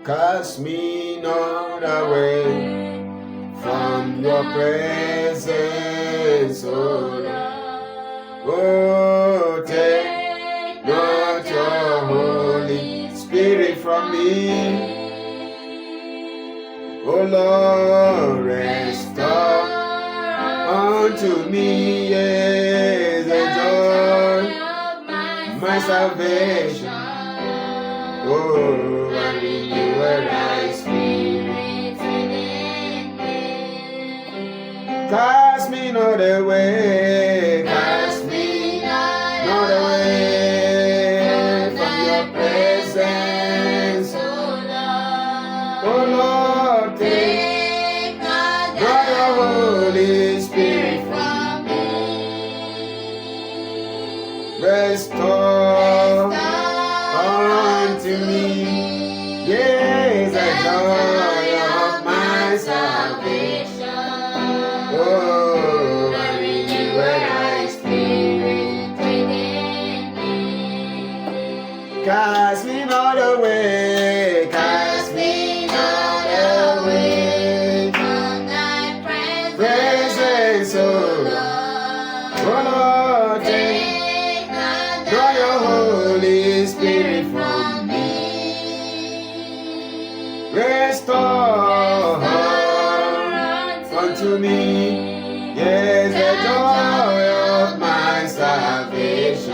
Cast me not away from your presence, oh Lord. Oh, take not your Holy Spirit from me. Oh Lord, restore unto me, yes, the joy of my salvation. Oh, and renew a right spirit within me. Cast me not away, cast me not away from your presence. Oh Lord, take not your Holy Spirit from me. Restore unto me, yes, the joy of my salvation. Oh, and renew a right spirit within me. Cast me not away, cast me not away from thy presence, oh Lord. Oh Lord, take not your Holy Spirit from me. Restore unto me, yes, the joy of my salvation.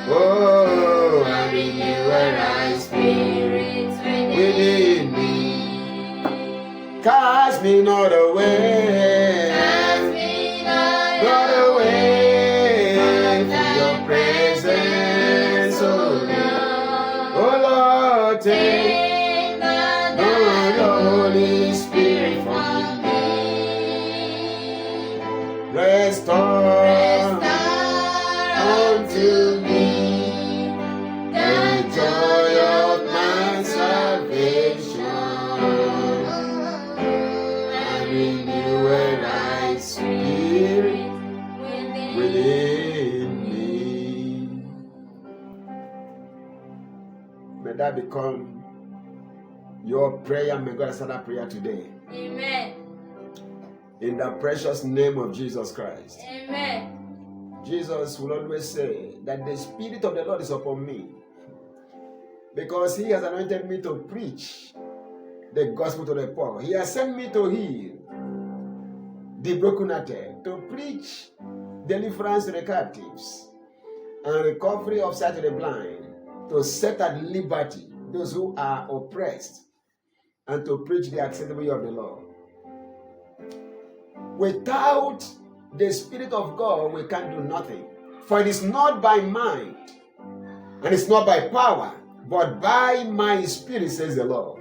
Oh, and renew a right spirit within me. Cast me not away, not away from your presence, oh Lord. Oh Lord, take not your Holy Spirit from me. Restore unto me the joy of my salvation, and renew a right spirit within me. May that become your prayer. May God answer that prayer today. Amen. In the precious name of Jesus Christ. Amen. Jesus will always say that the Spirit of the Lord is upon me, because He has anointed me to preach the gospel to the poor. He has sent me to heal the brokenhearted, to preach deliverance to the captives, and recovery of sight to the blind, to set at liberty those who are oppressed, and to preach the acceptable year of the Lord. Without the Spirit of God, we can do nothing. For it is not by mind, and it's not by power, but by my Spirit, says the Lord.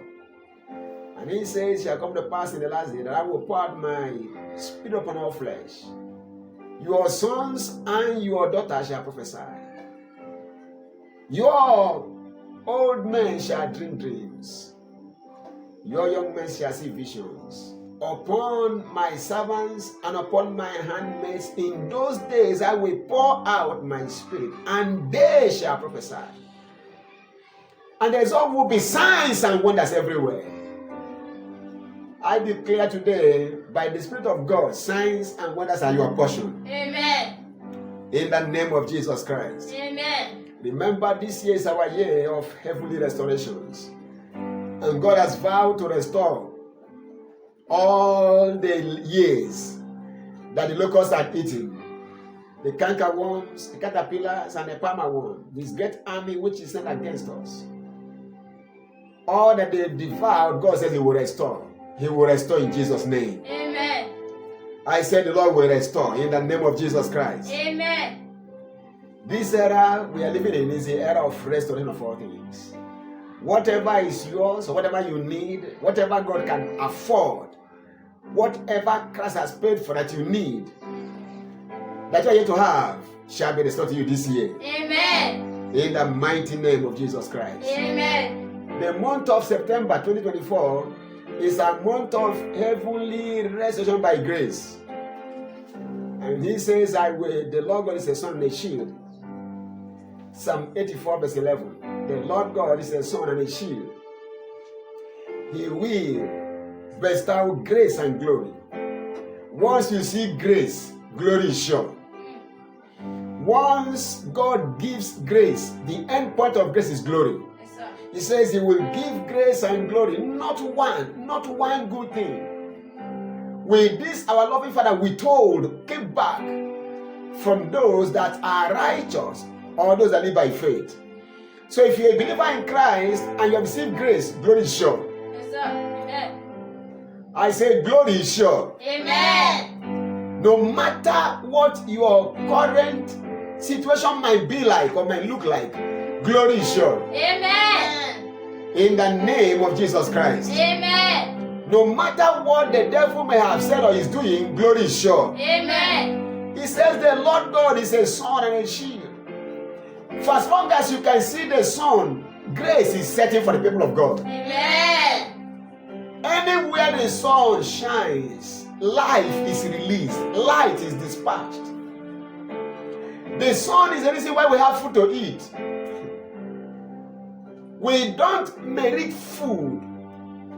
And He says, shall come to pass in the last day that I will pour out my Spirit upon all flesh. Your sons and your daughters shall prophesy. Your old men shall dream dreams. Your young men shall see visions. Upon my servants and upon my handmaids in those days I will pour out my Spirit, and they shall prophesy. And there will be signs and wonders everywhere. I declare today, by the Spirit of God, signs and wonders are your portion. Amen. In the name of Jesus Christ. Amen. Remember, this year is our year of heavenly restorations. And God has vowed to restore all the years that the locusts had eaten, the cankerworms, the caterpillars, and the palmer worm, this great army which is sent against us. All that they devoured, God says He will restore. He will restore in Jesus' name. Amen. I said the Lord will restore in the name of Jesus Christ. Amen. This era we are living in is the era of restoration of all things. Whatever is yours, or whatever you need, whatever God can afford, whatever Christ has paid for that you need, that you are yet to have, shall be restored to you this year. Amen. In the mighty name of Jesus Christ. Amen. The month of September 2024 is a month of heavenly restoration by grace. And He says, the Lord God is a sun and a shield. Psalm 84 verse 11. The Lord God is a sun and a shield. He will bestow grace and glory. Once you see grace, glory is sure. Once God gives grace, the end point of grace is glory. Yes, sir. He says he will give grace and glory, not one good thing. With this, our loving Father withhold, keep back from those that are righteous or those that live by faith. So if you're a believer in Christ and you have received grace, glory is sure. Yes, sir. Amen. I say glory is sure. Amen. No matter what your current situation might be like or might look like, glory is sure. Amen. In the name of Jesus Christ. Amen. No matter what the devil may have said or is doing, glory is sure. Amen. He says the Lord God is a sun and a shield. For as long as you can see the sun, grace is setting for the people of God. Amen. Anywhere the sun shines, life is released, light is dispatched. The sun is the reason why we have food to eat. We don't merit food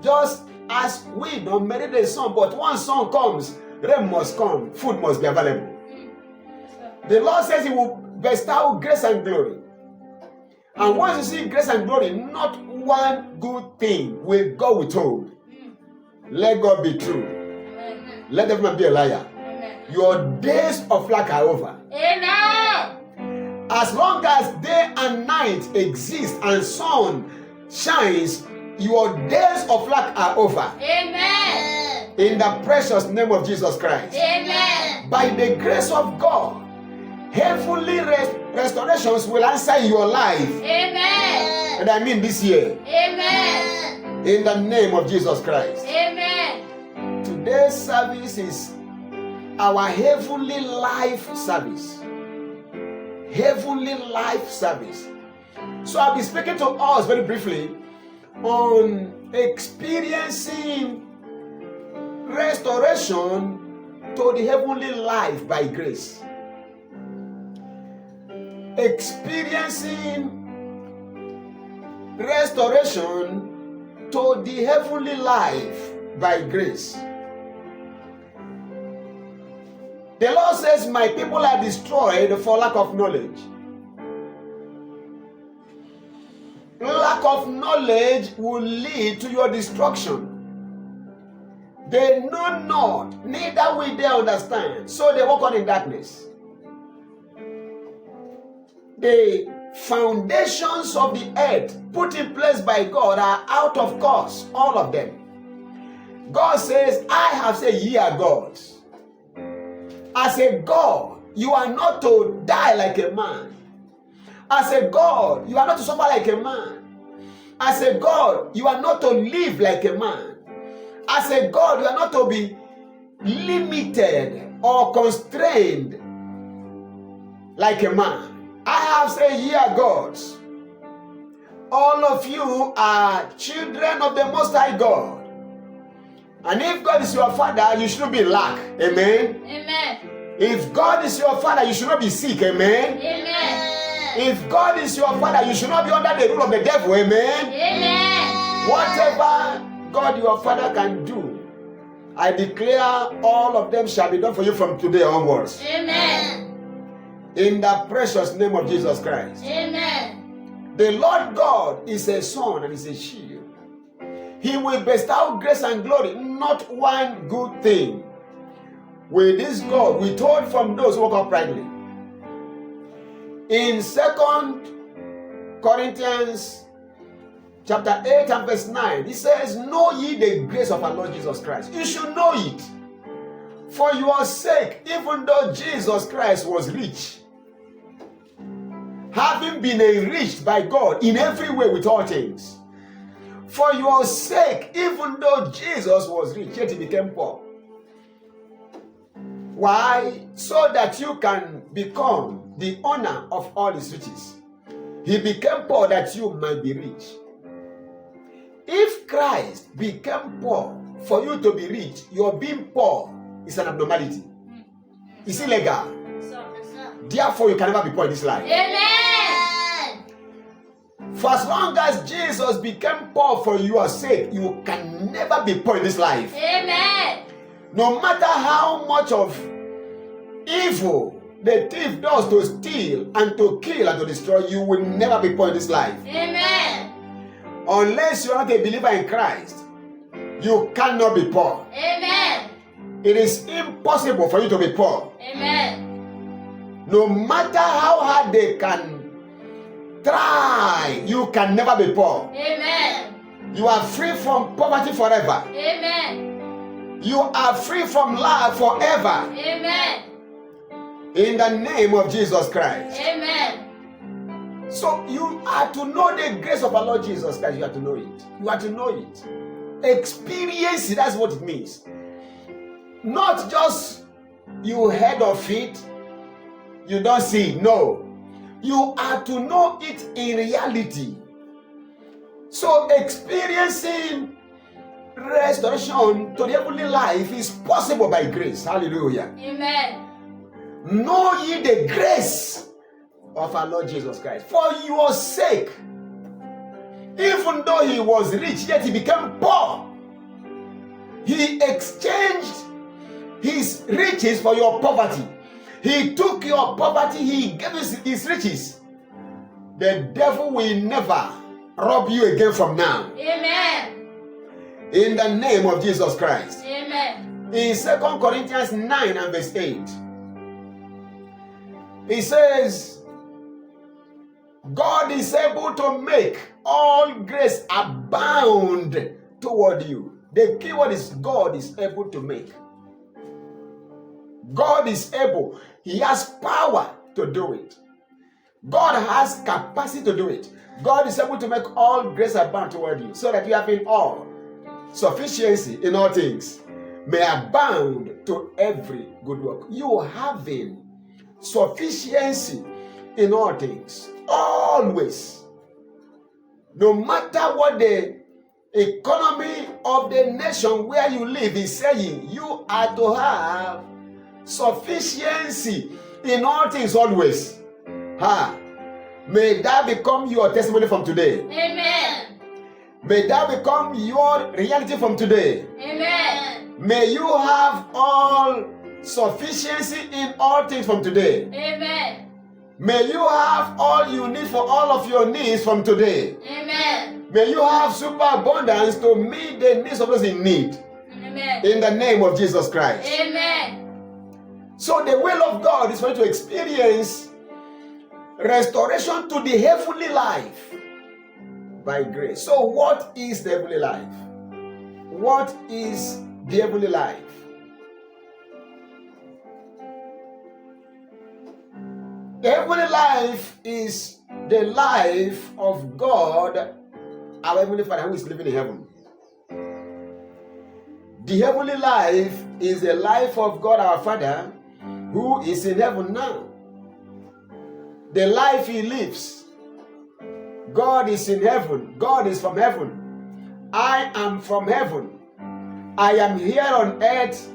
just as we don't merit the sun, but once sun comes, rain must come, food must be available. The Lord says he will bestow grace and glory. And once you see grace and glory, not one good thing will God withhold. Let God be true. Amen. Let every man be a liar. Amen. Your days of lack are over. Amen. As long as day and night exist and sun shines, your days of lack are over. Amen. In the precious name of Jesus Christ. Amen. By the grace of God, heavenly restorations will answer your life. Amen. And I mean this year. Amen. In the name of Jesus Christ. Amen. Today's service is our heavenly life service. Heavenly life service. So I'll be speaking to us very briefly on experiencing restoration to the heavenly life by grace. Experiencing restoration to the heavenly life by grace. The Lord says, my people are destroyed for lack of knowledge. Lack of knowledge will lead to your destruction. They know not, neither will they understand, so they walk on in darkness. The foundations of the earth put in place by God are out of course, all of them. God says, I have said ye are gods. As a God, you are not to die like a man. As a God, you are not to suffer like a man. As a God, you are not to live like a man. As a God, you are not to be limited or constrained like a man. I have said ye are gods. All of you are children of the Most High God. And if God is your father, you shouldn't be lack. Amen. Amen. If God is your father, you should not be sick. Amen. Amen. If God is your father, you should not be under the rule of the devil. Amen. Amen. Whatever God your father can do, I declare all of them shall be done for you from today onwards. Amen. In the precious name of Jesus Christ. Amen. The Lord God is a sun and is a shield. He will bestow grace and glory, not one good thing. With this God, withhold from those who walk uprightly. In 2 Corinthians chapter 8 and verse 9, it says, know ye the grace of our Lord Jesus Christ. You should know it. For your sake, even though Jesus Christ was rich, having been enriched by God in every way with all things, for your sake, even though Jesus was rich, yet he became poor. Why? So that you can become the owner of all his riches. He became poor that you might be rich. If Christ became poor for you to be rich, your being poor is an abnormality. It's illegal. Therefore, you can never be poor in this life. Amen. For as long as Jesus became poor for your sake, you can never be poor in this life. Amen. No matter how much of evil the thief does to steal and to kill and to destroy, you will never be poor in this life. Amen. Unless you are not a believer in Christ, you cannot be poor. Amen. It is impossible for you to be poor. Amen. No matter how hard they can try, you can never be poor. Amen. You are free from poverty forever. Amen. You are free from lack forever. Amen. In the name of Jesus Christ. Amen. So you are to know the grace of our Lord Jesus Christ. You have to know it. You have to know it. Experience it. That's what it means. Not just you heard of it, you don't see it. No. You are to know it in reality. So experiencing restoration to the heavenly life is possible by grace. Hallelujah. Amen. Know ye the grace of our Lord Jesus Christ. For your sake, even though he was rich, yet he became poor. He exchanged his riches for your poverty. He took your poverty, he gave you his riches. The devil will never rob you again from now. Amen. In the name of Jesus Christ. Amen. In 2 Corinthians 9 and verse 8, he says, God is able to make all grace abound toward you. The key word is God is able to make. God is able. He has power to do it. God has capacity to do it. God is able to make all grace abound toward you, so that you have in all sufficiency in all things may abound to every good work. You having sufficiency in all things, always. No matter what the economy of the nation where you live is saying, you are to have sufficiency in all things always. May that become your testimony from today. Amen. May that become your reality from today. Amen. May you have all sufficiency in all things from today. Amen. May you have all you need for all of your needs from today. Amen. May you have superabundance to meet the needs of those in need. Amen. In the name of Jesus Christ. Amen. So the will of God is for you to experience restoration to the heavenly life by grace. So what is the heavenly life? What is the heavenly life? The heavenly life is the life of God, our heavenly Father, who is living in heaven. The heavenly life is the life of God, our Father, who is in heaven now. The life he lives. God is in heaven. God is from heaven. I am from heaven. I am here on earth,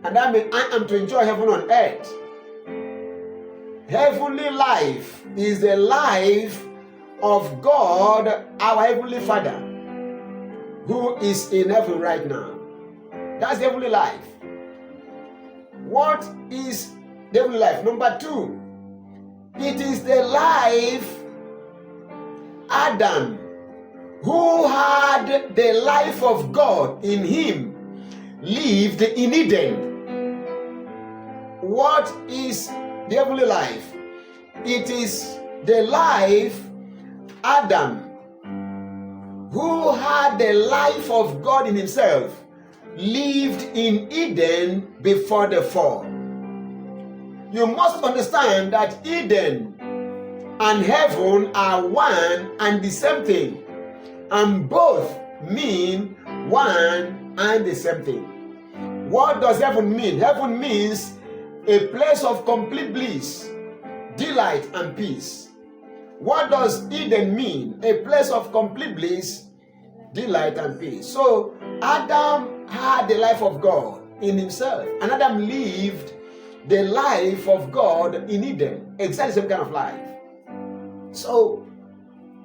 and I am to enjoy heaven on earth. Heavenly life is the life of God, our heavenly Father, who is in heaven right now. That's the heavenly life. What is the heavenly life? Number 2, it is the life Adam, who had the life of God in him, lived in Eden. What is the heavenly life? It is the life Adam, who had the life of God in himself, lived in Eden before the fall. You must understand that Eden and heaven are one and the same thing, and both mean one and the same thing. What does heaven mean? Heaven means a place of complete bliss, delight, and peace. What does Eden mean? A place of complete bliss, delight, and peace. So Adam had the life of God in himself, and Adam lived the life of God in Eden, exactly the same kind of life. So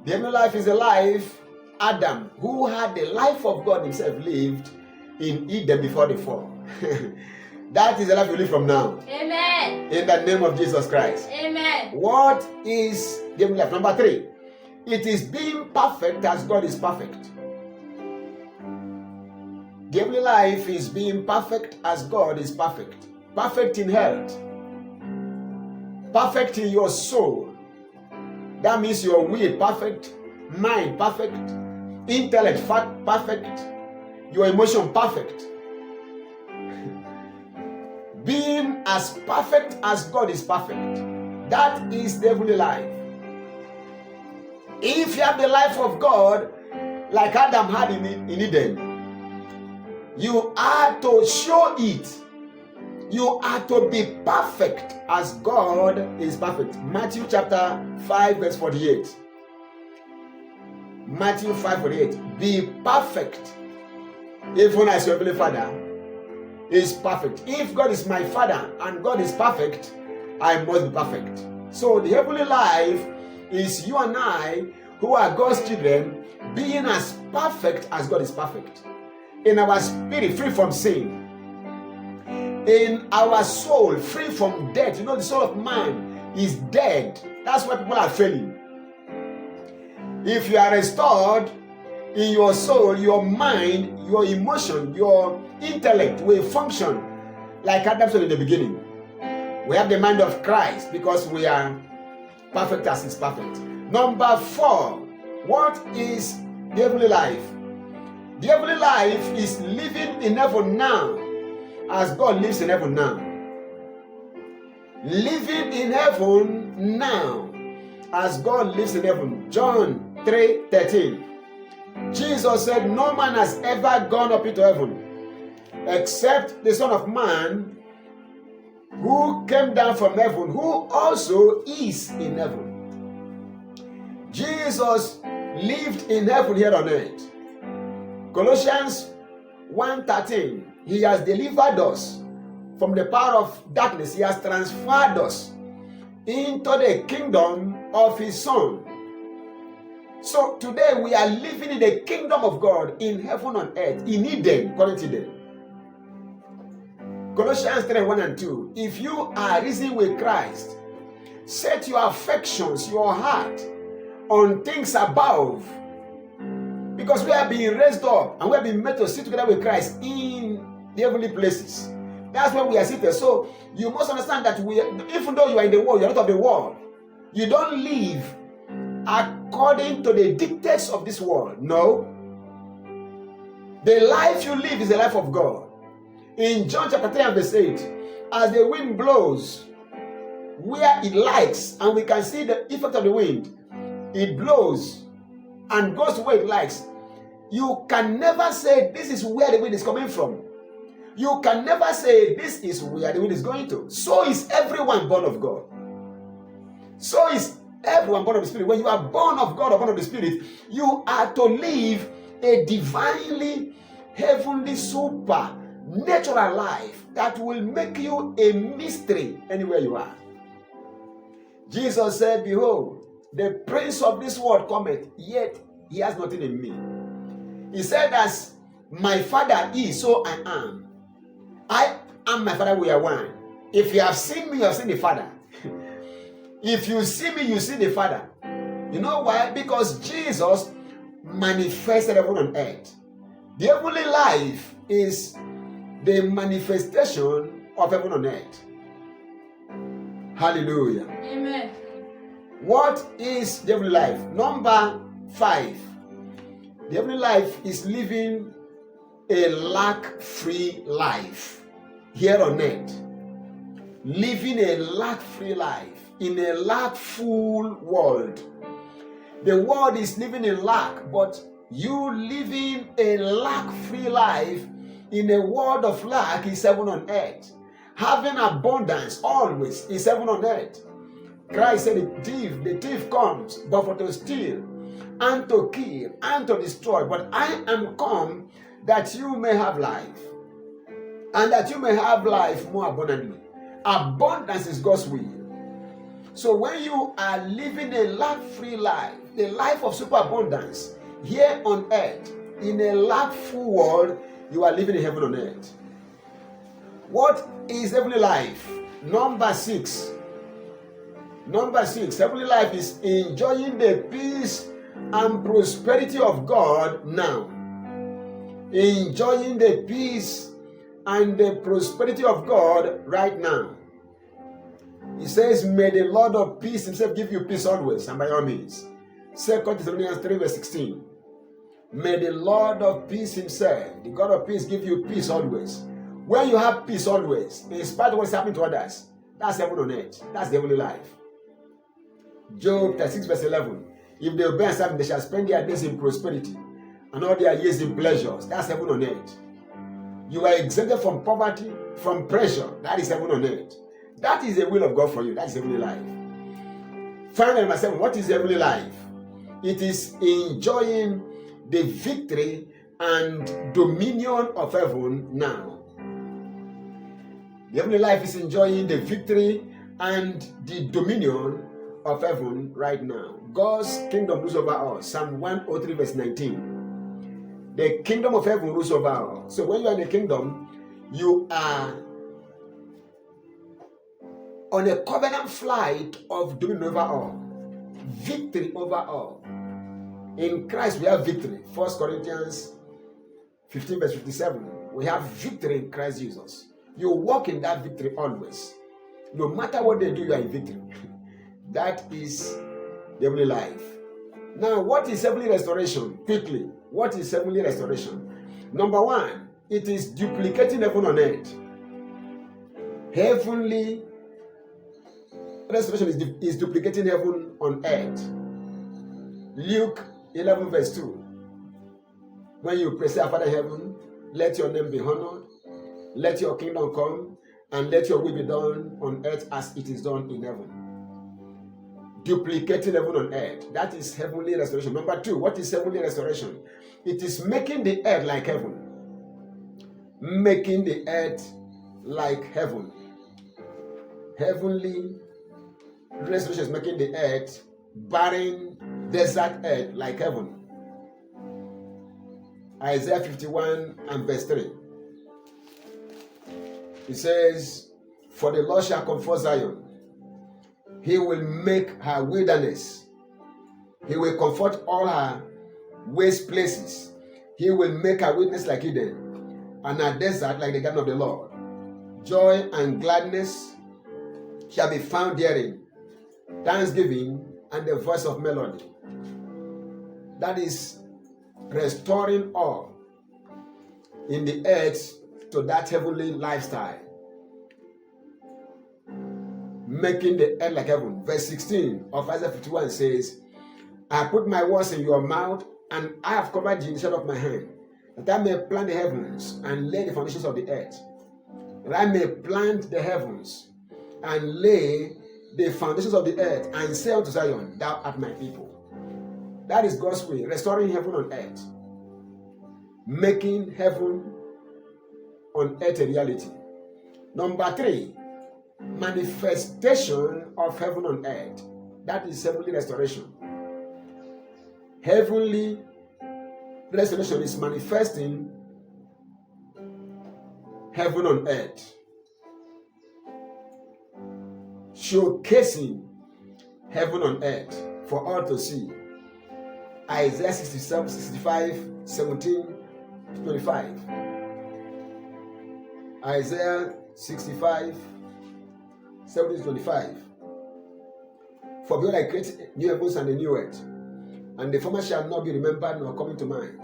The heavenly life is a life Adam, who had the life of God himself, lived in Eden before the fall. That is the life we live from now. Amen. In the name of Jesus Christ. Amen. What is the heavenly life? Number 3. It is being perfect as God is perfect. The heavenly life is being perfect as God is perfect. Perfect in health. Perfect in your soul. That means your will perfect, mind perfect, intellect perfect, your emotion perfect. Being as perfect as God is perfect. That is the heavenly life. If you have the life of God, like Adam had in Eden, you are to show it. You are to be perfect as God is perfect. Matthew chapter 5 verse 48. Matthew 5:48. Be perfect, even as your heavenly Father is perfect. If God is my Father and God is perfect, I must be perfect. So the heavenly life is you and I, who are God's children, being as perfect as God is perfect. In our spirit, free from sin. In our soul, free from death. You know, the soul of man is dead. That's why people are failing. If you are restored in your soul, your mind, your emotion, your intellect will function like Adam said in the beginning. We have the mind of Christ because we are perfect as He's perfect. Number 4, what is the heavenly life? The heavenly life is living in heaven now as God lives in heaven now. Living in heaven now as God lives in heaven. John 3:13. Jesus said, no man has ever gone up into heaven except the Son of Man, who came down from heaven, who also is in heaven. Jesus lived in heaven here on earth. Colossians 1:13. He has delivered us from the power of darkness. He has transferred us into the kingdom of His Son. So today we are living in the kingdom of God, in heaven on earth, in Eden, current Eden. Colossians 3:1 and 2. If you are risen with Christ, set your affections, your heart, on things above. Because we are being raised up and we are being made to sit together with Christ in the heavenly places. That's where we are seated. So you must understand that even though you are in the world, you are not of the world. You don't live according to the dictates of this world. No. The life you live is the life of God. In John chapter 3 and verse 8, as the wind blows where it likes, and we can see the effect of the wind, it blows and goes where it likes. You can never say this is where the wind is coming from. You can never say this is where the wind is going to. So is everyone born of God. So is everyone born of the Spirit. When you are born of God or born of the Spirit, you are to live a divinely, heavenly, supernatural life that will make you a mystery anywhere you are. Jesus said, behold, the prince of this world cometh, yet he has nothing in me. He said, as my Father is, so I am. I am my Father, we are one. If you have seen me, you have seen the Father. If you see me, you see the Father. You know why? Because Jesus manifested heaven on earth. The heavenly life is the manifestation of heaven on earth. Hallelujah. Amen. What is the heavenly life? Number 5. The heavenly life is living a lack-free life here on earth. Living a lack-free life in a lack-full world. The world is living in lack, but you living a lack-free life in a world of lack is heaven on earth. Having abundance always is heaven on earth. Christ said the thief comes but for to steal and to kill and to destroy. But I am come that you may have life, and that you may have life more abundantly. Abundance is God's will. So when you are living a lack-free life, the life of superabundance here on earth. In a lackful world, you are living in heaven on earth. What is heavenly life? Number 6. Heavenly life is enjoying the peace and prosperity of God now. Enjoying the peace and the prosperity of God right now. He says, may the Lord of peace himself give you peace always and by all means. 2 Thessalonians 3 verse 16. May the Lord of peace himself, the God of peace, give you peace always. When you have peace always, in spite of what's happening to others, that's heaven on earth. That's the heavenly life. Job 36 verse 11. If they obey and serve, they shall spend their days in prosperity and all their years in pleasures. That's heaven on earth. You are exempted from poverty, from pressure. That is heaven on earth. That is the will of God for you. That is heavenly life. Finally, number 7. What is heavenly life? It is enjoying the victory and dominion of heaven now. The heavenly life is enjoying the victory and the dominion of heaven right now. God's kingdom rules over all. Psalm 103 verse 19. The kingdom of heaven rules over all. So when you are in the kingdom, you are on a covenant flight of dominion over all. Victory over all. In Christ we have victory. 1 Corinthians 15 verse 57. We have victory in Christ Jesus. You walk in that victory always. No matter what they do, you are in victory. That is the heavenly life. Now, what is heavenly restoration? Quickly, what is heavenly restoration? Number 1, it is duplicating heaven on earth. Heavenly restoration is duplicating heaven on earth. Luke 11 verse 2. When you pray, say, Our Father in heaven, let your name be honored, let your kingdom come, and let your will be done on earth as it is done in heaven. Duplicating heaven on earth. That is heavenly restoration. Number 2, what is heavenly restoration? It is making the earth like heaven. Making the earth like heaven. Heavenly restoration is making the earth, barren, desert earth like heaven. Isaiah 51 and verse 3. It says, For the Lord shall comfort Zion. He will make her wilderness. He will comfort all her waste places. He will make her wilderness like Eden, and her desert like the garden of the Lord. Joy and gladness shall be found therein, thanksgiving and the voice of melody. That is restoring all in the earth to that heavenly lifestyle. Making the earth like heaven. Verse 16 of Isaiah 51 says, I put my words in your mouth, and I have covered you in the shadow of my hand, that I may plant the heavens and lay the foundations of the earth. That I may plant the heavens and lay the foundations of the earth, and say unto Zion, Thou art my people. That is God's way, restoring heaven on earth. Making heaven on earth a reality. Number 3, manifestation of heaven on earth. That is heavenly restoration. Heavenly restoration is manifesting heaven on earth. Showcasing heaven on earth for all to see. Isaiah 67, 65, 17, 25. Isaiah 65, 17, 25. For behold, I create new heavens and a new earth, and the former shall not be remembered nor come into mind.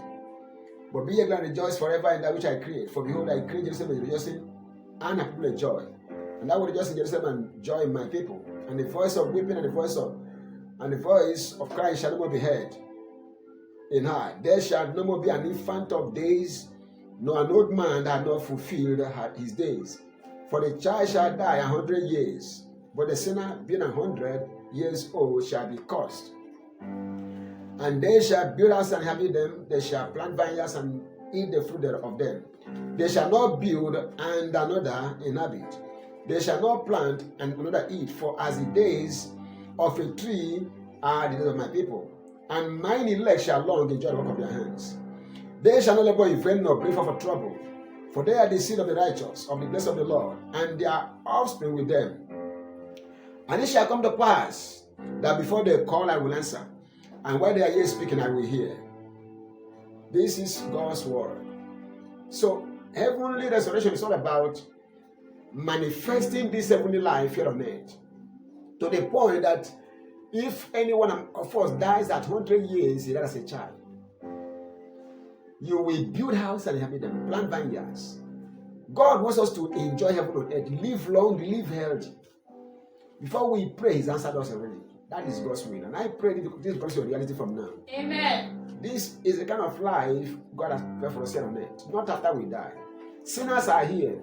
But be ye glad and rejoice forever in that which I create. For behold, I create Jerusalem with rejoicing, and my people with joy. And I will rejoice in Jerusalem and joy in my people. And the voice of weeping and the voice of crying shall no more be heard in her. There shall no more be an infant of days, nor an old man that had not fulfilled his days. For the child shall die 100 years, but the sinner being 100 years old shall be cursed. And they shall build houses and inhabit them. They shall plant vineyards and eat the fruit thereof them. They shall not build and another inhabit. They shall not plant and another eat. For as the days of a tree are the days of my people, and mine elect shall long enjoy the work of their hands. They shall not labor in vain nor bring forth for trouble, for they are the seed of the righteous, of the blessed of the Lord, and their offspring with them. And it shall come to pass that before they call, I will answer, and while they are yet speaking, I will hear. This is God's word. So, heavenly restoration is all about manifesting this heavenly life here on earth, to the point that if any one of us dies at 100 years, he died as a child. You will build houses and inhabit them, plant vineyards. God wants us to enjoy heaven on earth, live long, live healthy. Before we pray, He's answered us already. That is God's will. And I pray this becomes your reality from now. Amen. This is the kind of life God has prepared for us here on earth, not after we die. Sinners are here,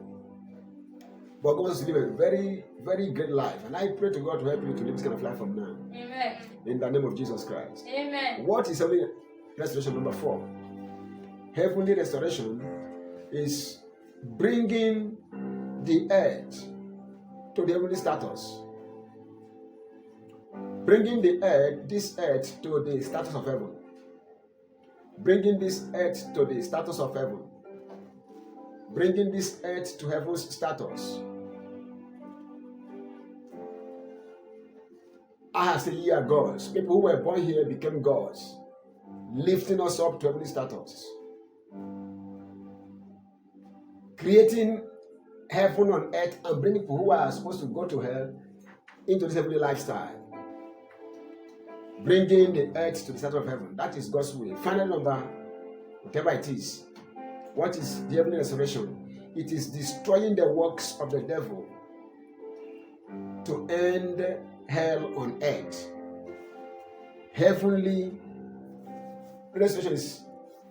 but God wants to live a very, very great life. And I pray to God to help you to live this kind of life from now. Amen. In the name of Jesus Christ. Amen. What is heavenly restoration? Number 4. Heavenly restoration is bringing the earth to the heavenly status. Bringing this earth to the status of heaven. Bringing this earth to the status of heaven. Bringing this earth to heaven's status. I have said ye are gods. People who were born here became gods, lifting us up to heavenly status. Creating heaven on earth and bringing people who are supposed to go to hell into this heavenly lifestyle. Bringing the earth to the status of heaven. That is God's will. Final number, whatever it is. What is the heavenly restoration? It is destroying the works of the devil to end hell on earth. Heavenly restoration is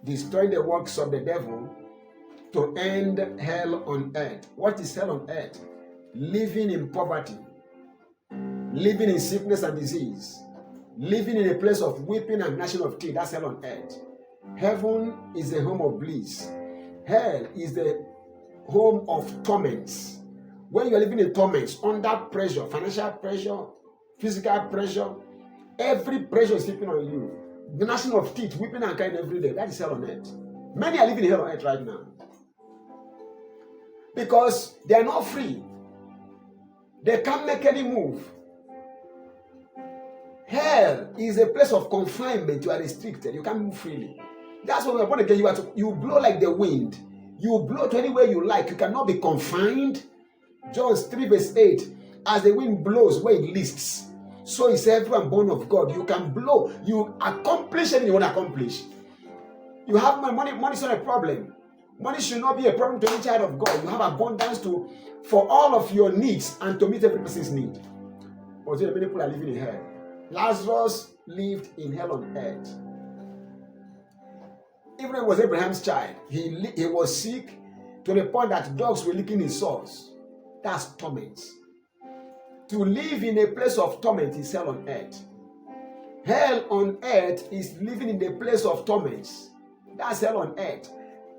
destroying the works of the devil to end hell on earth. What is hell on earth? Living in poverty, living in sickness and disease, living in a place of weeping and gnashing of teeth. That's hell on earth. Heaven is the home of bliss. Hell is the home of torments. When you are living in torments, under pressure, financial pressure, physical pressure, every pressure is sleeping on you. Gnashing of teeth, weeping and crying every day. That is hell on earth. Many are living in hell on earth right now, because they are not free. They can't make any move. Hell is a place of confinement. You are restricted. You can't move freely. That's why when you're born again, you blow like the wind. You blow to anywhere you like. You cannot be confined. John 3 verse 8. As the wind blows where it lists, so is everyone born of God. You can blow. You accomplish anything you want to accomplish. You have money. Money is not a problem. Money should not be a problem to any child of God. You have abundance for all of your needs and to meet every person's need. But many people are living in hell. Lazarus lived in hell on earth. Even when he was Abraham's child, he was sick to the point that dogs were licking his sores. That's torment. To live in a place of torment is hell on earth. Hell on earth is living in the place of torments. That's hell on earth.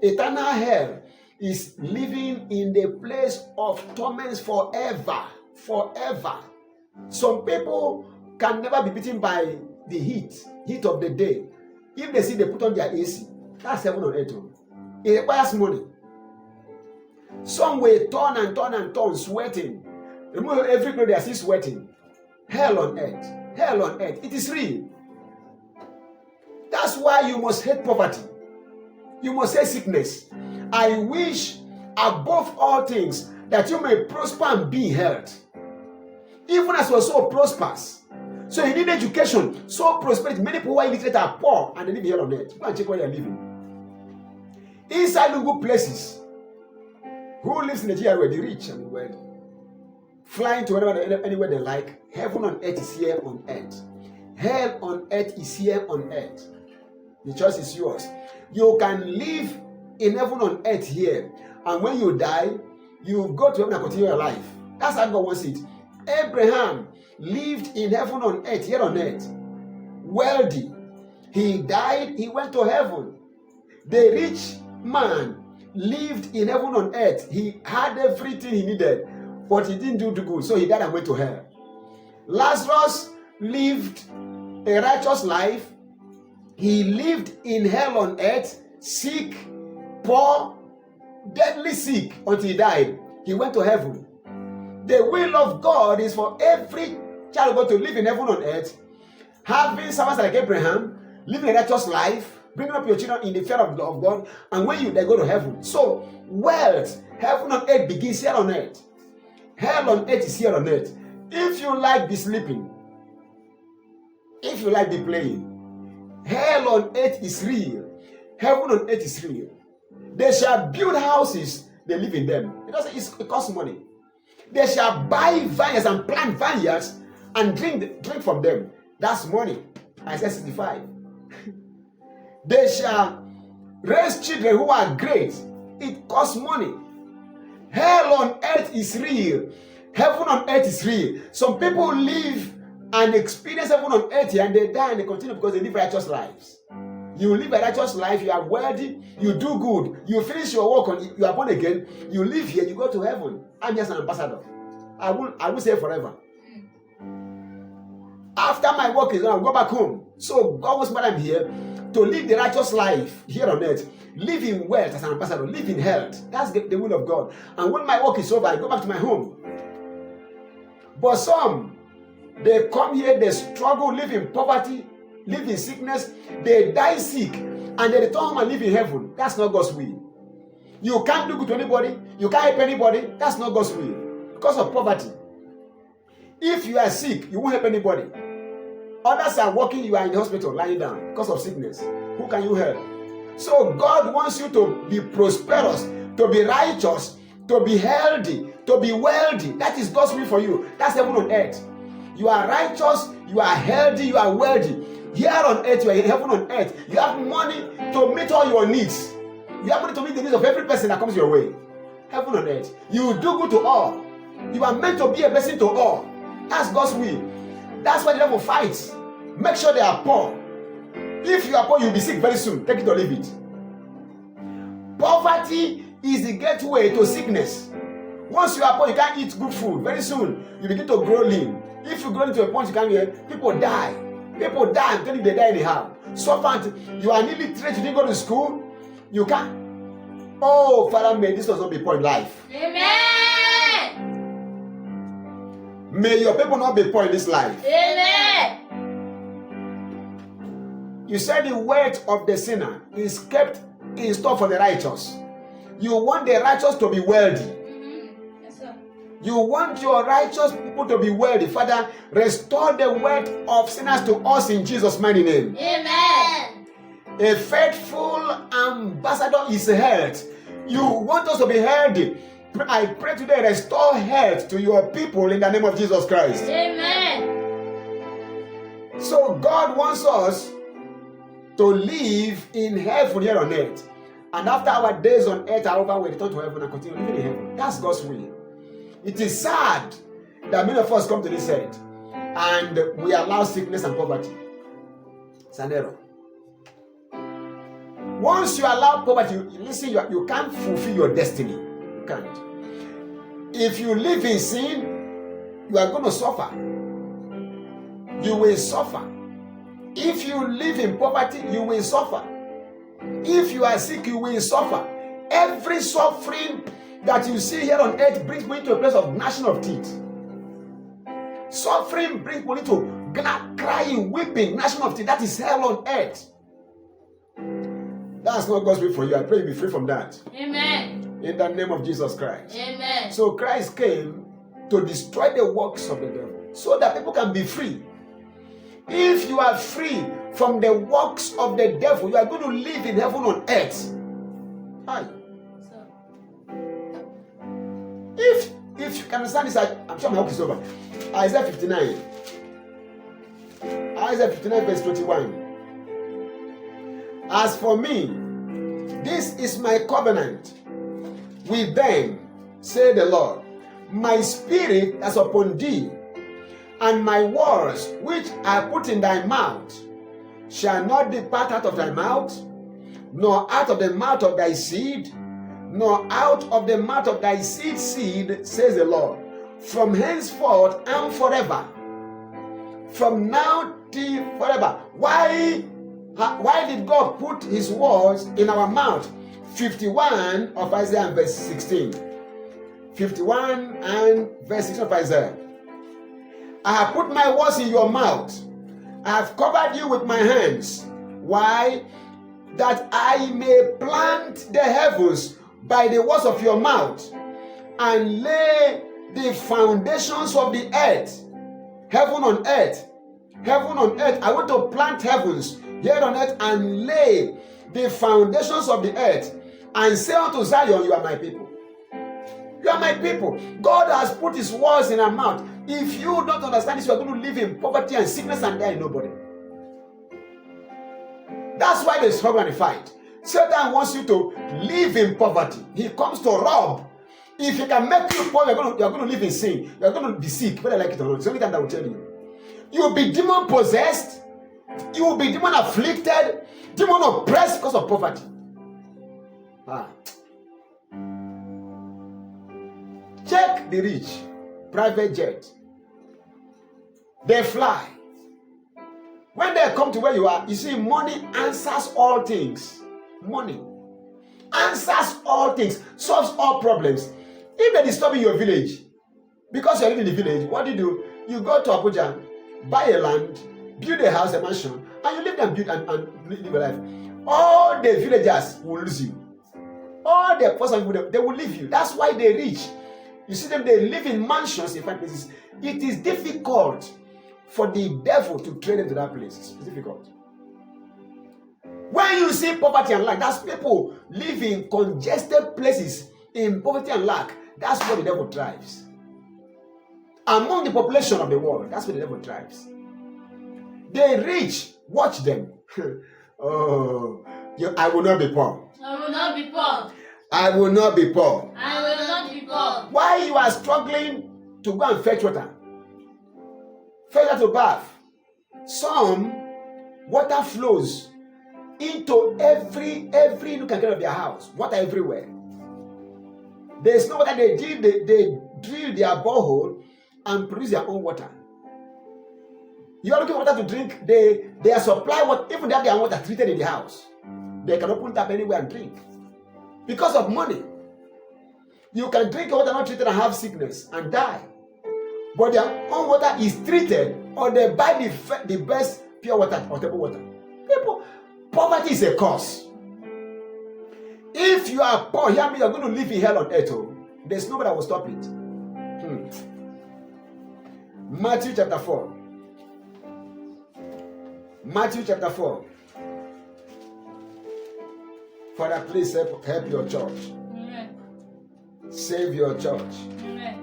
Eternal hell is living in the place of torments forever. Forever. Some people can never be beaten by the heat of the day. If they see they put on their AC, that's heaven on earth. It requires money. Some will turn and turn and turn, sweating. Remove every clothes, they are still sweating. Hell on earth. Hell on earth. It is real. That's why you must hate poverty. You must hate sickness. I wish above all things that you may prosper and be in health. Even as you are so prosperous. So you need education, so prosperity. Many people who are illiterate are poor and they live here on earth. Go and check where they are living. Inside Lungu places, who lives in Nigeria where the rich and the wealthy, flying to anywhere they like. Heaven on earth is here on earth. Hell on earth is here on earth. The choice is yours. You can live in heaven on earth here, and when you die, you go to heaven and continue your life. That's how God wants it. Abraham lived in heaven on earth, here on earth, wealthy. He died, he went to heaven. The rich man lived in heaven on earth. He had everything he needed, but he didn't do too good, so he died and went to hell. Lazarus lived a righteous life, He lived in hell on earth, sick, poor, deadly sick, until he died. He went to heaven. The will of God is for every child of God to live in heaven on earth, having servants like Abraham, living a righteous life, bringing up your children in the fear of God, and when you they go to heaven. So, wealth, heaven on earth begins here on earth. Hell on earth is here on earth. If you like be sleeping, if you like be playing, hell on earth is real. Heaven on earth is real. They shall build houses, they live in them. It costs money. They shall buy vineyards and plant vineyards and drink from them. That's money. Isaiah 65. They shall raise children who are great. It costs money. Hell on earth is real. Heaven on earth is real. Some people live and experience heaven on earth here and they die and they continue because they live righteous lives. You live a righteous life, you are wealthy, you do good, you finish your work, you are born again, you live here, you go to heaven. I'm just an ambassador. I will say forever. After my work is done, I'll go back home. So God wants, I'm here to live the righteous life here on earth. Live in wealth as an ambassador, live in health. That's the will of God. And when my work is over, I go back to my home. But some, they come here, they struggle, live in poverty, live in sickness, they die sick, and they return home and live in heaven. That's not God's will. You can't do good to anybody, you can't help anybody. That's not God's will. Because of poverty. If you are sick, you won't help anybody. Others are working, you are in the hospital, lying down because of sickness. Who can you help? So God wants you to be prosperous, to be righteous, to be healthy, to be wealthy. That is God's will for you. That's heaven on earth. You are righteous, you are healthy, you are wealthy. Here on earth, you are in heaven on earth. You have money to meet all your needs. You have money to meet the needs of every person that comes your way. Heaven on earth. You do good to all. You are meant to be a blessing to all. That's God's will. That's why the devil fights. Make sure they are poor. If you are poor, you'll be sick very soon. Take it or leave it. Poverty is the gateway to sickness. Once you are poor, you can't eat good food. Very soon, you begin to grow lean. If you grow into a point, you can't eat, people die. People die. I'm telling you, they die anyhow. So you are nearly trained, you didn't go to school. You can't. Oh, Father, may this not be poor in life. Amen. May your people not be poor in this life. Amen. You said the wealth of the sinner is kept in store for the righteous. You want the righteous to be wealthy. Yes, sir. You want your righteous people to be wealthy. Father, restore the wealth of sinners to us in Jesus' mighty name. Amen. A faithful ambassador is health. You want us to be healthy. I pray today, restore health to your people in the name of Jesus Christ. Amen. So God wants us to live in heaven here on earth. And after our days on earth are over, we return to heaven and continue living in heaven. That's God's will. It is sad that many of us come to this earth and we allow sickness and poverty. It's an error. Once you allow poverty, you can't fulfill your destiny. You can't. If you live in sin, you are going to suffer. You will suffer. If you live in poverty, you will suffer. If you are sick, you will suffer. Every suffering that you see here on earth brings me to a place of gnashing of teeth. Suffering brings me to crying, weeping, gnashing of teeth. That is hell on earth. That's not God's will for you. I pray you be free from that. Amen. In the name of Jesus Christ. Amen. So Christ came to destroy the works of the devil so that people can be free. If you are free from the works of the devil, you are going to live in heaven on earth. Hi. If you can understand this, I'm sure my work is over. Isaiah 59. Isaiah 59 verse 21. As for me, this is my covenant with them, say the Lord. My spirit is upon thee, and my words which I put in thy mouth shall not depart out of thy mouth, nor out of the mouth of thy seed, nor out of the mouth of thy seed, says the Lord, from henceforth and forever, from now till forever. Why Why did God put his words in our mouth? 51 of Isaiah and verse 16. 51 and verse 16 of Isaiah. I have put my words in your mouth. I have covered you with my hands. Why? That I may plant the heavens by the words of your mouth and lay the foundations of the earth. Heaven on earth. Heaven on earth. I want to plant heavens here on earth and lay the foundations of the earth and say unto Zion, you are my people. You are my people. God has put his words in our mouth. If you don't understand this, you are going to live in poverty and sickness and die in nobody. That's why they struggle and fight. Satan wants you to live in poverty. He comes to rob. If he can make you poor, you're going to live in sin. You're going to be sick, whether I like it or not. It's the only time that will tell you. You will be demon possessed. You will be demon afflicted, demon oppressed because of poverty. Check the rich, private jet. They fly. When they come to where you are, you see, money answers all things. Money answers all things, solves all problems. If they disturb in your village, because you're living in the village, what do? You go to Abuja, buy a land, build a house, a mansion, and you live there and build and live a life. All the villagers will lose you. All the person they will leave you. That's why they're rich. You see them, they live in mansions in five places. It is difficult for the devil to trade into that place. It's difficult. When you see poverty and lack, that's people live in congested places in poverty and lack. That's where the devil thrives. Among the population of the world, that's where the devil thrives. The rich, watch them. I will not be poor. I will not be poor. I will not be poor. I will not be poor. Why you are struggling to go and fetch water? Fetch water to bath. Some water flows into every nook and cranny of their house. Water everywhere. There's no water. They drill their borehole and produce their own water. You are looking for water to drink. They are supply what even they have their own water treated in the house. They can open tap anywhere and drink. Because of money. You can drink water not treated and have sickness and die. But their own water is treated, or they buy the best pure water or table water. People, poverty is a curse. If you are poor, hear me, you're going to live in hell on earth. There's nobody that will stop it. Matthew chapter 4. Matthew chapter 4. Father, please help your church. Amen. Save your church. Amen.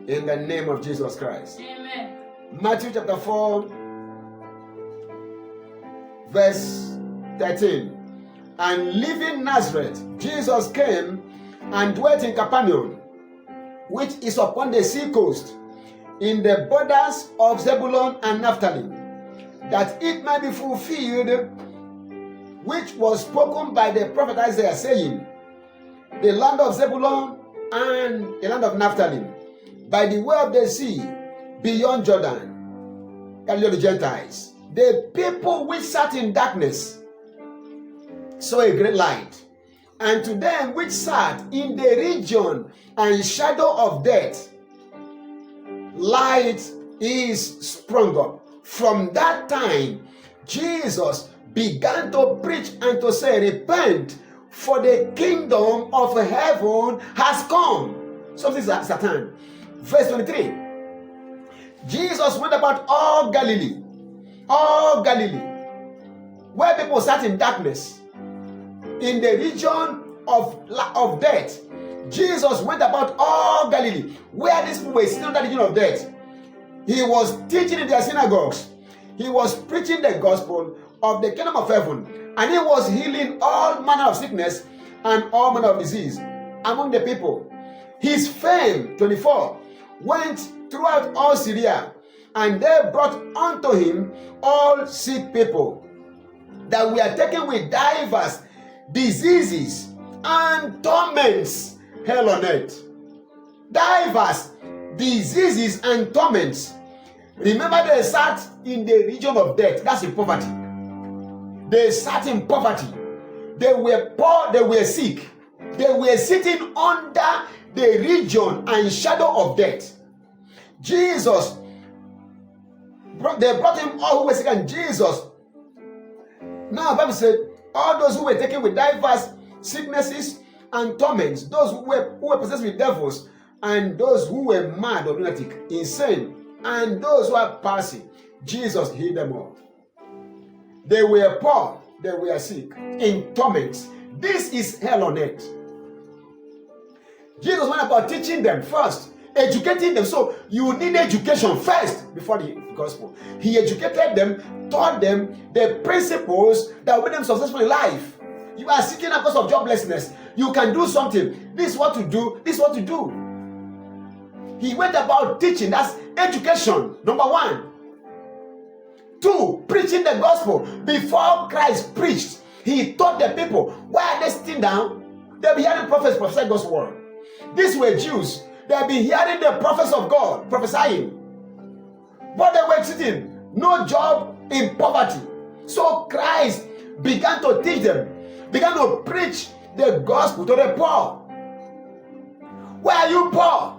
In the name of Jesus Christ. Amen. Matthew chapter 4, verse 13. And leaving Nazareth, Jesus came and dwelt in Capernaum, which is upon the sea coast, in the borders of Zebulun and Naphtali, that it might be fulfilled, which was spoken by the prophet Isaiah, saying, the land of Zebulun and the land of Naphtali, by the way of the sea, beyond Jordan, Galilee of the Gentiles, the people which sat in darkness saw a great light. And to them which sat in the region and shadow of death, light is sprung up. From that time, Jesus began to preach and to say, repent, for the kingdom of heaven has come. Something is Satan. Verse 23. Jesus went about all Galilee, where people sat in darkness, in the region of death. Jesus went about all Galilee, where these people were sitting in the region of death. He was teaching in their synagogues. He was preaching the gospel of the kingdom of heaven, and he was healing all manner of sickness and all manner of disease among the people. His fame, 24, went throughout all Syria, and they brought unto him all sick people that were taken with divers diseases and torments, hell on earth. Divers diseases and torments. Remember, they sat in the region of death. That's in poverty. They sat in poverty. They were poor, they were sick. They were sitting under the region and shadow of death. Jesus, they brought him all who were sick, and Jesus. Now, the Bible said, all those who were taken with diverse sicknesses and torments, those who were possessed with devils, and those who were mad or lunatic, insane, and those who are palsy, Jesus healed them all. They were poor, they were sick, in torments. This is hell on earth. Jesus went about teaching them first, educating them. So you need education first before the gospel. He educated them, taught them the principles that will make them successful in life. You are seeking a cause of joblessness. You can do something. This is what to do. This is what to do. He went about teaching. That's education. Number 1. 2, preaching the gospel. Before Christ preached, he taught the people. Why are they sitting down? They'll be hearing prophets prophesy God's word. These were Jews. They'll be hearing the prophets of God prophesying. But they were sitting, no job, in poverty. So Christ began to teach them, began to preach the gospel to the poor. Why are you poor?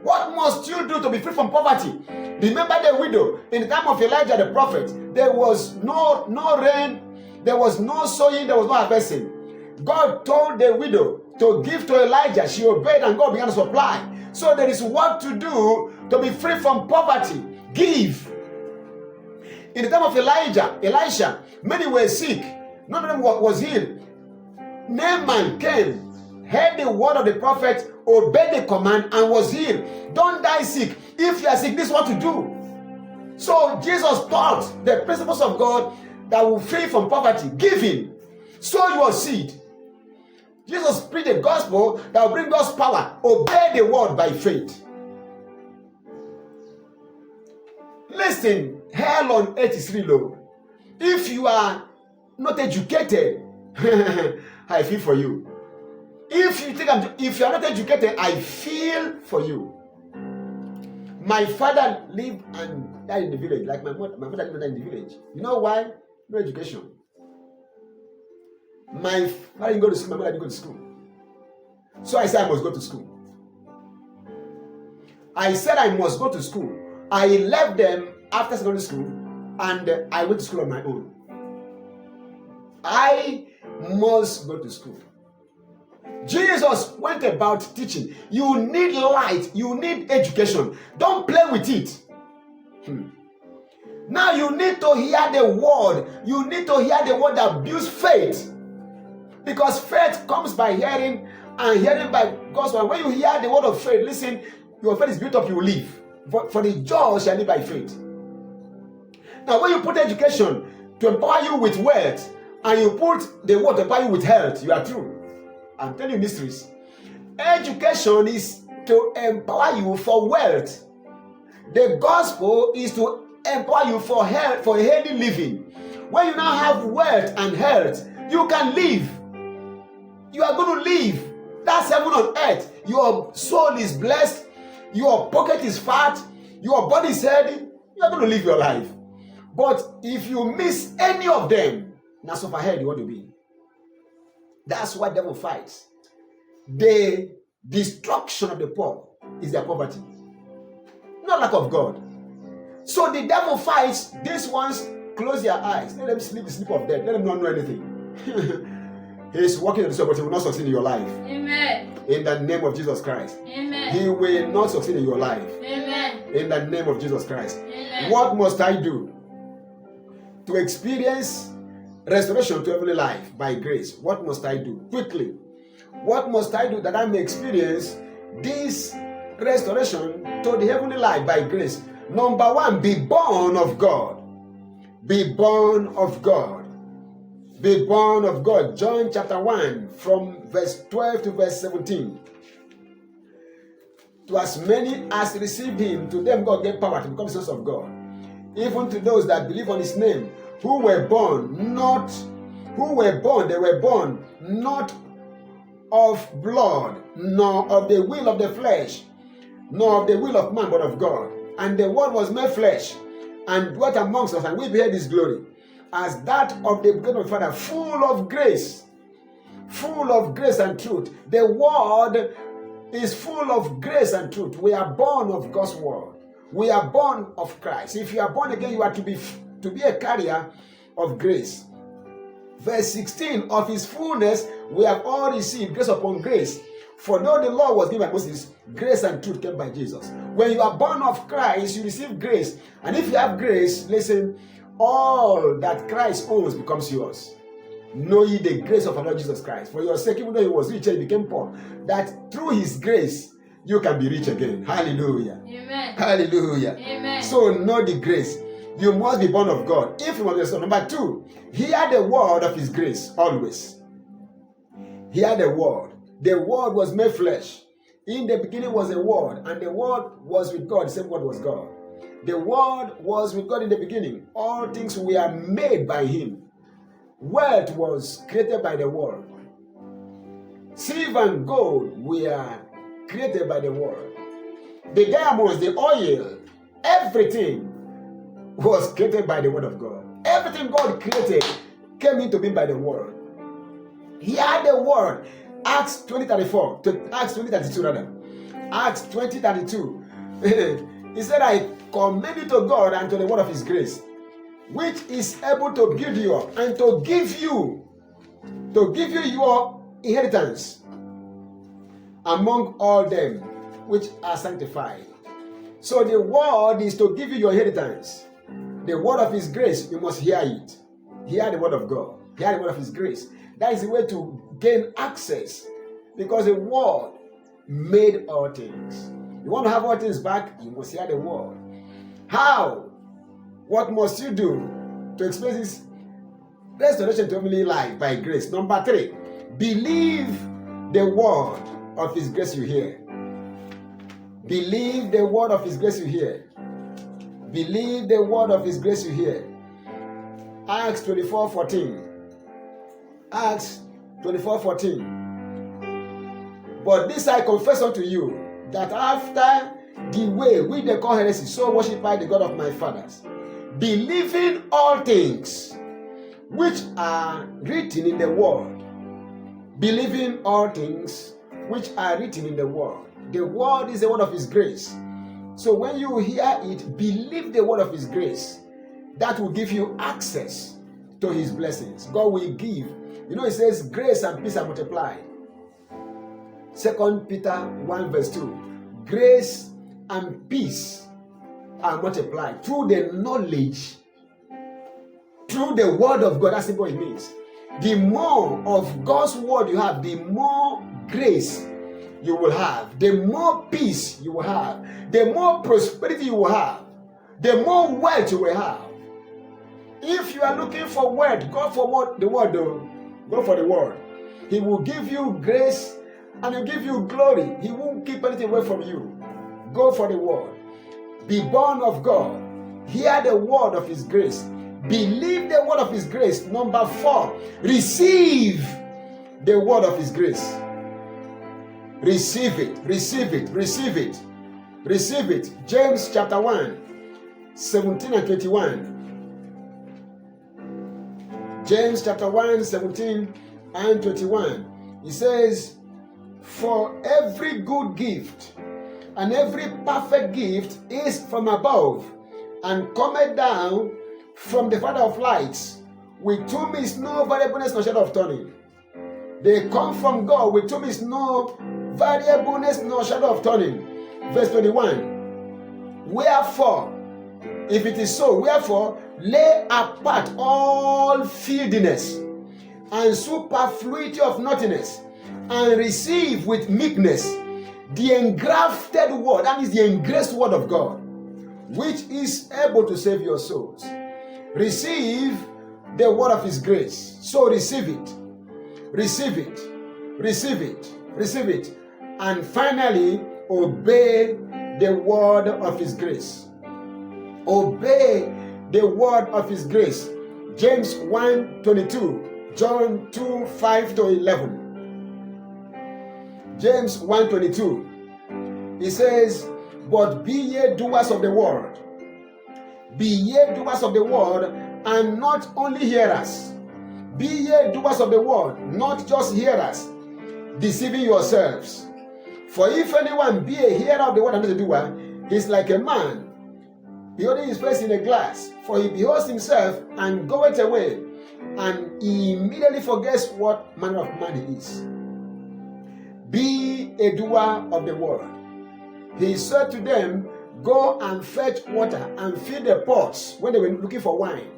What must you do to be free from poverty? Remember the widow. In the time of Elijah the prophet, there was no rain, there was no sowing, there was no harvesting. God told the widow to give to Elijah. She obeyed and God began to supply. So there is work to do to be free from poverty. Give. In the time of Elisha, many were sick. None of them was healed. Naaman came, heard the word of the prophet, obeyed the command, and was healed. Don't die sick. If you are sick, this is what to do. So Jesus taught the principles of God that will free from poverty. Giving. Sow your seed. Jesus preached the gospel that will bring God's power. Obey the word by faith. Listen, hell on earth is real low. If you are not educated, I feel for you. If you are not educated, I feel for you. My father lived and died in the village, like my mother lived and died in the village. You know why? No education. My father didn't go to school, my mother didn't go to school. So I said I must go to school. I said I must go to school. I left them after secondary school and I went to school on my own. I must go to school. Jesus went about teaching. You need light. You need education. Don't play with it. Now you need to hear the word. You need to hear the word that builds faith. Because faith comes by hearing and hearing by God's word. When you hear the word of faith, listen, your faith is built up, you will live. For the just shall live by faith. Now when you put education to empower you with wealth, and you put the word to empower you with health, you are through. I'm telling you mysteries. Education is to empower you for wealth. The gospel is to empower you for health, for healthy living. When you now have wealth and health, you can live. You are going to live. That's heaven on earth. Your soul is blessed. Your pocket is fat. Your body is healthy. You are going to live your life. But if you miss any of them, now so far ahead you want to be. That's why the devil fights. The destruction of the poor is their poverty, not lack of God. So the devil fights these ones. Close their eyes. Let them sleep the sleep of death. Let them not know anything. He is working on the soul, but he will not succeed in your life. Amen. In the name of Jesus Christ. Amen. He will not succeed in your life. Amen. In the name of Jesus Christ. Amen. What must I do to experience restoration to heavenly life by grace? What must I do? Quickly. What must I do that I may experience this restoration to the heavenly life by grace? Number 1, be born of God. Be born of God. Be born of God. John chapter 1 from verse 12 to verse 17. To as many as received him, to them God gave power to become sons of God. Even to those that believe on his name, they were born not of blood, nor of the will of the flesh, nor of the will of man, but of God. And the word was made flesh, and dwelt amongst us, and we beheld his glory. as that of the beginning of the Father, full of grace and truth. The word is full of grace and truth. We are born of God's word. We are born of Christ. If you are born again, you are to be a carrier of grace. Verse 16, of his fullness we have all received grace upon grace. For though the law was given by Moses, grace and truth came by Jesus. When you are born of Christ, you receive grace. And if you have grace, listen, all that Christ owns becomes yours. Know ye the grace of our Lord Jesus Christ. For your sake, even though he was rich and he became poor, that through his grace, you can be rich again. Hallelujah. Amen. Hallelujah. Amen. So know the grace. You must be born of God. If you want to son. Number 2, hear the word of his grace always. Hear the word. The word was made flesh. In the beginning was a word, and the word was with God. The same word was God. The word was with God in the beginning. All things were made by him. Wealth was created by the word. Silver and gold were created by the word. The diamonds, the oil, everything was created by the word of God. Everything God created came into being by the word. Hear the word. Acts 20:34 to Acts 20:32 rather. Acts 20:32. He said, I commend you to God and to the word of his grace, which is able to build you up and to give you your inheritance among all them which are sanctified. So the word is to give you your inheritance. The word of his grace, you must hear it. Hear the word of God. Hear the word of his grace. That is the way to gain access, because the word made all things. You want to have all things back, you must hear the word. How? What must you do to experience this restoration to family life by grace? Number 3, believe the word of his grace you hear. Believe the word of his grace you hear. Believe the word of his grace you hear. Acts 24:14. Acts 24:14. But this I confess unto you, that after the way which they call heresy, so worship I the God of my fathers, believing all things which are written in the word. Believing all things which are written in the word. The word is the word of his grace. So when you hear it, believe the word of his grace. That will give you access to his blessings. God will give. You know, it says grace and peace are multiplied. 2 Peter 1:2. Grace and peace are multiplied through the knowledge, through the word of God. That's what it means. The more of God's word you have, the more grace you will have, the more peace you will have, the more prosperity you will have, the more wealth you will have. If you are looking for word, go for what the word though. Go for the word. He will give you grace and he'll give you glory. He won't keep anything away from you. Go for the word. Be born of God. Hear the word of his grace. Believe the word of his grace. Number 4, receive the word of his grace. Receive it, receive it, receive it, receive it. James chapter 1, 17 and 21. James chapter 1, 17 and 21. He says, for every good gift and every perfect gift is from above, and cometh down from the Father of lights, with whom is no variableness nor shadow of turning. They come from God, with whom is no variableness nor shadow of turning. Verse 21. Wherefore, if it is so, wherefore lay apart all filthiness and superfluity of naughtiness, and receive with meekness the engrafted word, that is the engraced word of God, which is able to save your souls. Receive the word of his grace. So receive it. Receive it. Receive it. Receive it. And finally, obey the word of his grace. Obey the word of his grace. James 1:22, John 2:5-11. James 1:22. He says, but be ye doers of the word. Be ye doers of the word, and not only hearers. Be ye doers of the word, not just hearers, deceiving yourselves. For if anyone be a hearer of the word and not a doer, he is like a man beholding his face in a glass. For he beholds himself and goeth away, and he immediately forgets what manner of man he is. Be a doer of the word. He said to them, go and fetch water and fill the pots when they were looking for wine.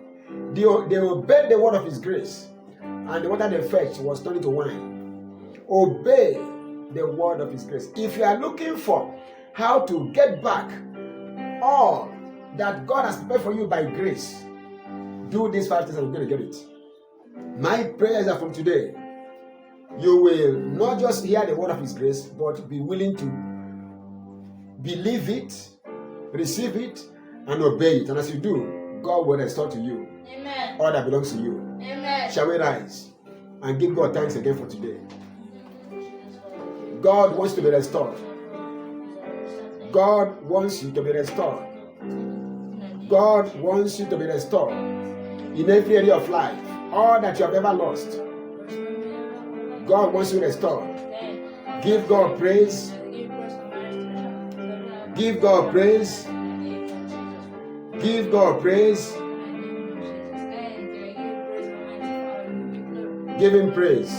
They obeyed the word of his grace, and the water they fetched was turned into wine. Obey the word of his grace. If you are looking for how to get back all that God has prepared for you by grace, do these 5 things and you're going to get it. My prayer is that from today, you will not just hear the word of his grace, but be willing to believe it, receive it, and obey it. And as you do, God will restore to you all that belongs to you. Amen. Shall we rise and give God thanks again for today? God wants to be restored. God wants you to be restored. God wants you to be restored in every area of life. All that you have ever lost, God wants you restored. Give God praise. Give God praise. Give God praise. Give him praise.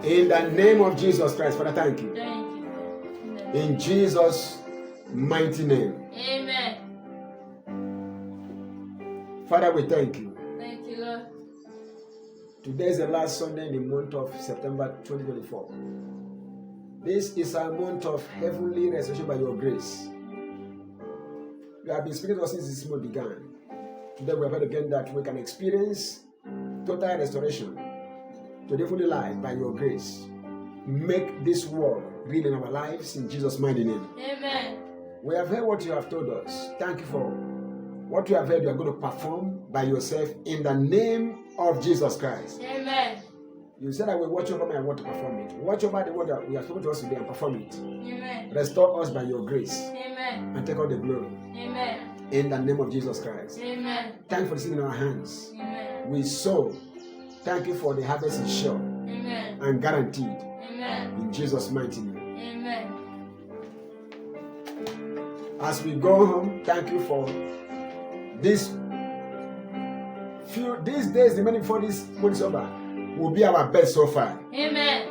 In the name of Jesus Christ, Father, thank you. In Jesus' mighty name. Amen. Father, we thank you. Thank you, Lord. Today is the last Sunday in the month of September 2024. This is a month of heavenly restoration by your grace. You have been speaking to us since this month began. Today we have heard again that we can experience total restoration to the heavenly life by your grace. Make this work real in our lives in Jesus' mighty name. Amen. We have heard what you have told us. Thank you for what you have heard. You are going to perform by yourself in the name of Jesus Christ. Amen. You said I will watch over my word to perform it. Watch over the word that we have spoken to us today and perform it. Amen. Restore us by your grace. Amen. And take all the glory. Amen. In the name of Jesus Christ. Amen. Thank you for the seed in our hands. Amen. We sow. Thank you for the harvest is sure Amen. and guaranteed. Amen. In Jesus' mighty name. Amen. As we go home, thank you for these days remaining before this month is over will be our best so far. Amen.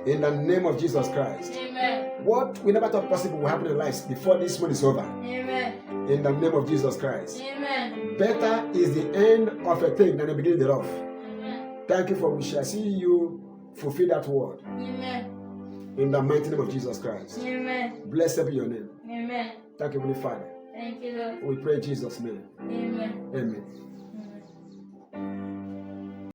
In the name of Jesus Christ. Amen. What we never thought possible will happen in lives before this month is over. Amen. In the name of Jesus Christ. Amen. Better is the end of a thing than the beginning thereof. Amen. Thank you for we shall see you fulfill that word. Amen. In the mighty name of Jesus Christ. Amen. Blessed be your name. Amen. Thank you, Heavenly Father. Thank you, Lord. We pray in Jesus' name. Amen. Amen.